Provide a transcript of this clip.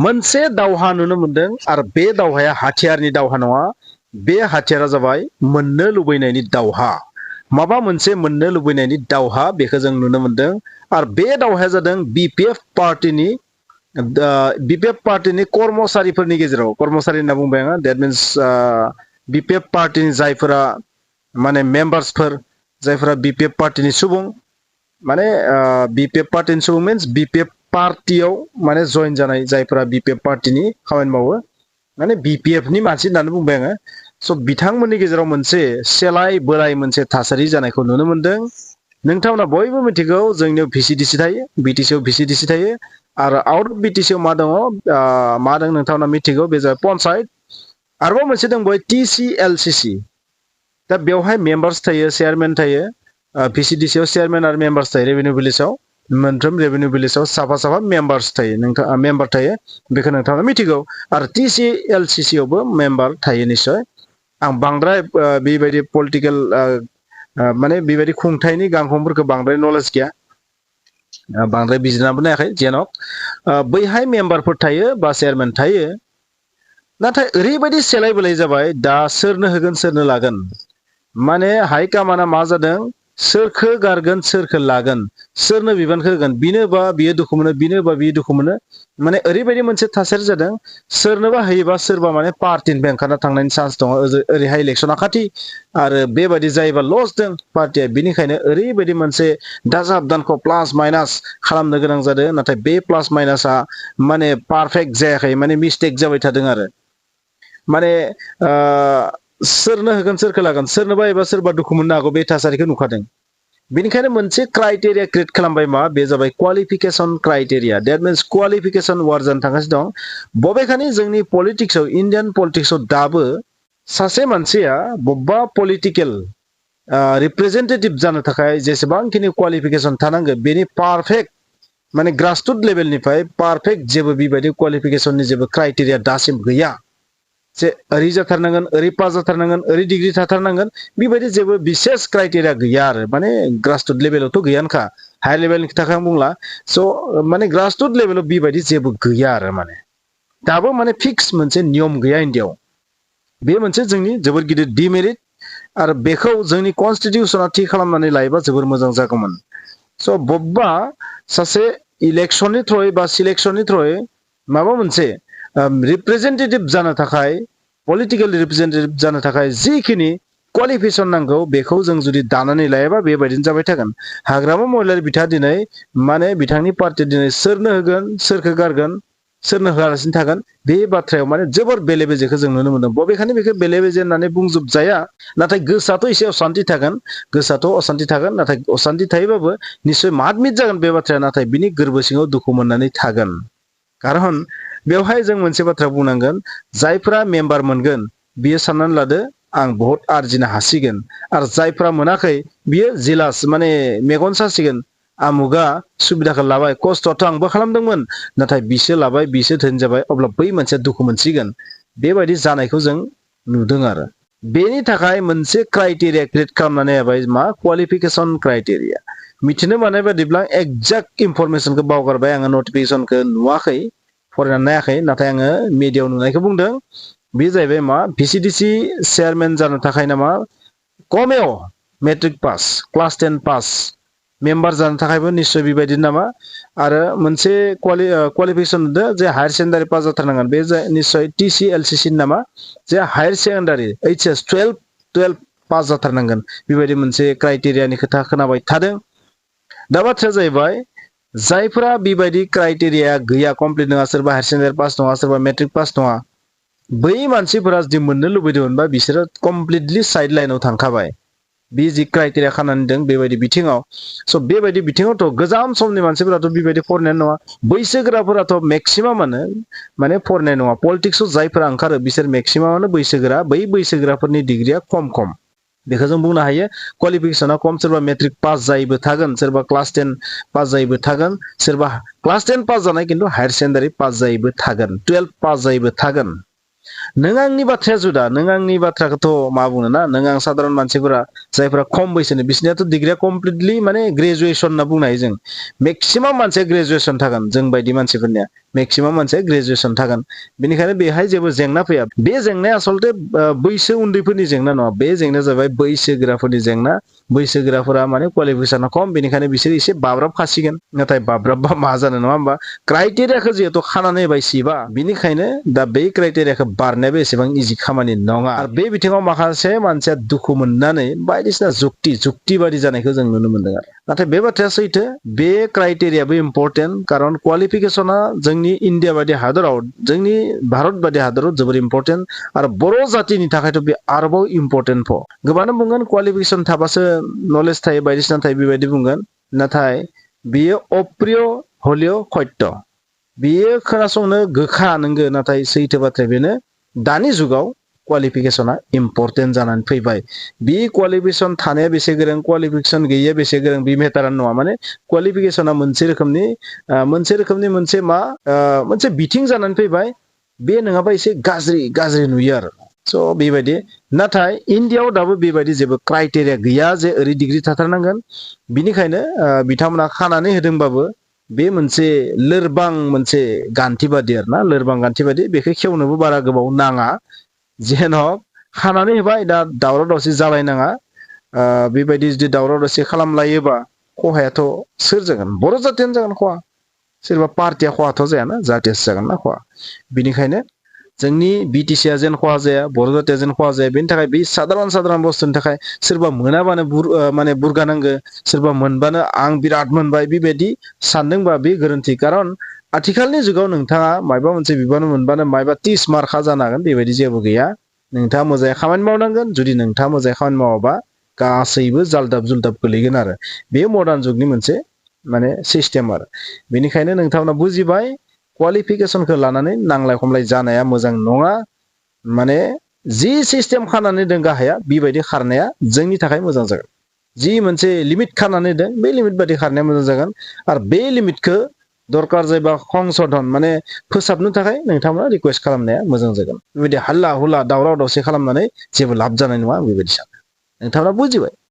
मोनसे दावहा नुनो मोनदों आरो बे दावहाया हाथियारनि दावहा नङा बे हाथियारा जाबाय मोननो लुबैनायनि दावहा माबा मोनसे मोननो लुबैनायनि दावहा बेखौ जों नुनो मोनदों आरो बे दावहाया जादों BPF पार्टीनि कर्मसारिफोरनि गेजेराव कर्मसारि होनना बुंबाय आङो दैट मिन्स BPF पार्टीनि जायफोरा माने मेम्बार्सफोर जायफोरा BPF पार्टीनि सुबुं माने BPF पार्टीनि सुबुं मीन्स BPF पार्टीयाव माने जइन जानाय जायफोरा BPF पार्टीनि खामानि मावो माने BPF नि मानसि होननानै बुंबाय आङो स' बिथांमोननि गेजेराव मोनसे सेलाय बोलाय मोनसे थासारि जानायखौ नुनो मोनदों नोंथांमोना बयबो मिथिगौ जोंनियाव VCDC थायो BTC आव VCDC थायो आरो आउट अफ BTC आव मा दङ मा दं नोंथांमोना मिथिगौ बे जाबाय पन्चायत आरोबाव मोनसे दं बय TCLCC दा बेवहाय मेम्बार्स थायो चेयारमेन थायो VCDC आव चेयारमेन आरो मेम्बार्स थायो रेवेन्यू भिलेजाव मोनफ्रोम रेवेन्यू भिलेजाव साफा मेम्बार्स थायो मेम्बार थायो बेखौ नोंथाङा मिथिगौ आरो TCLCC आवबो मेम्बार थायो निश्चय आं बांद्राय बेबायदि पलिटिकेल माने बेबायदि खुंथायनि गांखंफोरखौ बांद्राय नलेज गैया बांद्राय बिजिरनाबो नायाखै जेनक बैहाय मेम्बारफोर थायो बा चेयारमेन थायो नाथाय ओरैबायदि सेलाय बोलाय जाबाय दा सोरनो होगोन सोरनो लागोन माने हाइकामाना मा जादों सोरखो गारगोन सोरखो लागोन सोरनो बिबानखौ होगोन बिनोबा बियो दुखु मोनो बिनोबा बियो दुखु मोनो माने ओरैबायदि मोनसे थासारि जादों सोरनोबा होयोबा सोरबा माने पार्टीनिफ्राय ओंखारना थांनायनि चान्स दङ ओरैहाय इलेक्सना खाथि आरो बेबायदि जायोबा लस दं पार्टीया बिनिखायनो ओरैबायदि मोनसे दाजाब दानख' प्लास माइनास खालामनो गोनां जादों नाथाय बे प्लास माइनासा माने पारफेक्ट जायाखै माने मिस्टेक जाबाय थादों आरो माने सोरनो होगोन सोरखो लागोन सोरनोबा एबा सोरबा दुखु मोननो हागौ बे थासारिखौ नुखादों बेनिखायनो मोनसे क्राइटेरिया क्रिएट खालामबाय मा बे जाबाय qualification criteria that means qualification war जानो थांगासिनो दं बबेखानि जोंनि पलिटिक्सआव इन्डियान पलिटिक्सआव दाबो सासे मानसिया बबेबा पलिटिकेल रिप्रेजेन्टेटिभ जानो थाखाय जेसेबांखिनि क्वालिफिकेशन थानांगौ बेनि पारफेक्ट माने ग्रासरुट लेभेलनिफ्राय पारफेक्ट जेबो बेबायदि क्वालिफिकेशननि जेबो क्राइटेरिया दासिम गैया जे ओरै जाथारनांगोन ओरै पास जाथारनांगोन ओरै डिग्री थाथारनांगोन बेबायदि जेबो बिसेस क्राइटेरिया गैया आरो माने ग्रासरुट लेभेलावथ' गैयानोखा हाई लेभेलनि खोथाखौ आं बुंला स' माने ग्रासरुट लेभेलाव बेबायदि जेबो गैया आरो माने दाबो माने फिक्स मोनसे नियम गैया इन्डियाआव बे मोनसे जोंनि जोबोर गिदिर डिमेरिट आरो बेखौ जोंनि कनस्टिटिउसना थि खालामनानै लायोबा जोबोर मोजां जागौमोन स' बबेबा सासे इलेक्सननि थ्रयै बा सिलेक्सननि थ्रयै माबा मोनसे रिप्रेजेन्टेटिभ जानो थाखाय पलिटिकेल रिप्रेजेन्टेटिभ जानो थाखाय जिखिनि क्वालिफिकेशन नांगौ बेखौ जों जुदि दानानै लायाबा बेबायदिनो जाबाय थागोन हाग्रामा महिलारि बिथाङा दिनै माने बिथांनि पार्टिया दिनै सोरनो होगोन सोरखो गारगोन सोरनो होआलासिनो थागोन बे बाथ्रायाव माने जोबोर बेले बेजेखौ जों नुनो मोनदों बबेखानि बेखौ बेले बेजे होननानै बुंजोबजाया नाथाय गोसोआथ' एसे असान्ति थागोन गोसोआथ' असान्ति थागोन नाथाय असान्ति थायोबाबो निस्सय मादमिट जागोन बे बाथ्राया नाथाय बिनि गोरबो सिङाव दुखु मोननानै थागोन कारन बेवहाय जों मोनसे बाथ्रा बुंनांगोन जायफोरा मेम्बार मोनगोन बियो साननानै लादो आं बहुत आरजिनो हासिगोन आरो जायफोरा मोनाखै बियो जिलास माने मेगन सासिगोन आमुगा सुबिदाखौ लाबाय खस्थ'आथ' आंबो खालामदोंमोन नाथाय बिसो लाबाय बिसो धोन जाबाय अब्ला बै मोनसे दुखु मोनसिगोन बेबायदि जानायखौ जों नुदों आरो बेनि थाखाय मोनसे क्राइटेरिया क्रिएट खालामनानै होबाय मा क्वालिफिकेशन क्राइटेरिया मिथिनो मोननाय बादिब्ला एक्जाक्ट इनफरमेशनखौ बावगारबाय आङो नटिफिकेशनखौ नुवाखै फरायनानै नायाखै नाथाय आङो मिडियायाव नुनायखौ बुंदों बे जाहैबाय मा VCDC चेयारमेन जानो थाखाय नामा कमेव matric pass class 10 pass member जानो थाखायबो निश्चय बेबायदि नामा आरो मोनसे क्वालिफिकेशन होदो जे हायार सेकेन्डारि पास जाथारनांगोन बे निश्चय TCLCC नामा जे हायार सेकेन्डारि HS 12 पास जाथारनांगोन बेबायदि मोनसे क्राइटेरियानि खोथा खोनाबाय थादों दा बाथ्राया जाहैबाय जायफोरा बेबायदि क्राइटेरिया गैया कमप्लिट नङा सोरबा हायार सेकेन्डारि पास नङा सोरबा मेट्रिक पास नङा बै मानसिफोरा जुदि मोननो लुबैदोंमोनबा बिसोरो कमप्लिटलि साइड लाइनाव थांखाबाय बे जि क्राइटेरिया खानानै दों बेबायदि बिथिङाव स' बेबायदि बिथिङावथ' गोजाम समनि मानसिफोराथ' बेबायदि फरायनाय नङा बैसोगोराफोराथ' मेक्सिमामानो माने फरायनाय नङा पलिटिक्सआव जायफोरा ओंखारो बिसोर मेक्सिमामानो बैसोगोरा बै बैसोगोराफोरनि डिग्रिया खम बेखौ जों बुंनो हायो क्वालिफिकेशना खम सोरबा मेट्रिक पास जायैबो थागोन सोरबा क्लास 10 पास जायैबो थागोन सोरबा क्लास 10 पास जानाय खिन्थु हायार सेकेन्डारि पास जायैबो थागोन 12 पास जायैबो थागोन नों आंनि बाथ्राया जुदा नों आंनि बाथ्राखौथ' मा बुंनो ना नों आं साधारन मानसिफोरा जायफोरा खम बैसोनि बिसोरनियाथ' डिग्रिया कमप्लिटलि माने ग्रेजुवेसन होनना बुंनो हायो जों मेक्सिमाम मानसिया ग्रेजुवेसन थागोन जों बायदि मानसिफोरनिया मेक्सिमाम मानसिया ग्रेजुवेसन थागोन बेनिखायनो बेहाय जेबो जेंना फैया बे जेंनाया आसलते बैसो उन्दैफोरनि जेंना नङा बे जेंनाया जाबाय बैसोगोराफोरनि जेंना बैसोगोराफोरा माने क्वालिफिकेसना खम बेनिखायनो बिसोर एसे बाब्राब खासिगोन नाथाय बाब्राबबा मा जानो नङा होमबा क्राइटेरियाखौ जिहेतु खानानै होबाय सिबा बिनिखायनो दा बै क्राइटेरियाखौ बारनायाबो एसेबां इजि खामानि नङा आरो बे बिथिङाव माखासे मानसिया दुखु मोननानै बायदिसिना जुक्ति बादि जानायखौ जों नुनो मोनदों आरो नाथाय बे बाथ्राया सैथो बे क्राइटेरियाबो इम्परटेन्ट कारन क्वालिफिकेसना जोंनि इन्डिया बायदि हादराव जोंनि भारत बायदि हादराव जोबोर इम्परटेन्ट आरो बर' जातिनि थाखायथ' बे आरोबाव इम्परटेन्ट गोबांनो बुंगोन क्वालिफिकेसन थाबासो नलेज थायो बायदिसिना थायो बेबायदि बुंगोन नाथाय बियो अप्रिय हलिय सत्य बियो खोनासंनो गोखा नंगो नाथाय सैथो बाथ्राया बेनो दानि जुगाव क्वालिफिकेसना इम्परटेन्ट जानानै फैबाय बे क्वालिफिकेसन थानाया बेसे गोरों क्वालिफिकेसन गैयिया बेसे गोरों बे मेटारानो नङा माने क्वालिफिकेसना मोनसे मा मोनसे बिथिं जानानै फैबाय बे नङाबा एसे गाज्रि नुयो आरो स' बेबायदि नाथाय इन्डियाआव दाबो बेबायदि जेबो क्राइटेरिया गैया जे ओरै डिग्रि थाथारनांगोन बिनिखायनो बिथांमोना खानानै होदोंबाबो बे मोनसे लोरबां मोनसे गान्थि बादि आरोना लोरबां गान्थि बादि बेखौ खेवनोबो बारा गोबाव नाङा जेन' खानानै होबाय दा दावराव दावसि जालायनाङा बेबायदि जुदि दावराव दावसि खालामलायोबा खहायाथ' सोर जागोन बर' जातियानो जागोन खहा सोरबा पार्टिया खहाथ' जायाना जातियासो जागोन ना खहा बिनिखायनो जोंनि बिटिसिया जेन खहा जाया बर' जातिया जेन खहा जाया बेनि थाखाय बे साधारन बुस्थुनि थाखाय सोरबा मोनाबानो माने बुरगानांगो सोरबा मोनबानो आं बिराद मोनबाय बेबायदि सानदोंबा बे गोरोन्थि कारन आथिखालनि जुगाव नोंथाङा माबा मोनसे बिबान मोनबानो माबा 30 मार्का जानो हागोन बेबायदि जेबो गैया नोंथाङा मोजाङै खामानि मावनांगोन जुदि नोंथाङा मोजाङै खामानि मावाबा गासैबो जालदाब जुलदाब गोलैगोन आरो बे मडार्न जुगनि मोनसे माने सिस्टेम आरो बेनिखायनो नोंथांमोना बुजिबाय क्वालिफिकेसनखौ लानानै नांलाय खमलाय जानाया मोजां नङा माने जि सिस्टेम खानानै दोन गाहाया बेबायदि खारनाया जोंनि थाखाय मोजां जागोन जि मोनसे लिमिट खानानै दोन बे लिमिट बायदि खारनाया मोजां जागोन आरो बे लिमिटखौ दरकार जायोबा संशोधन माने फोसाबनो थाखाय नोंथांमोना रिकुवेस्ट खालामनाया मोजां जागोन बेबायदि हाल्ला हुला दावराव दावसि खालामनानै जेबो लाब जानाय नङा बेबायदि सानो नोंथांमोना बुजिबाय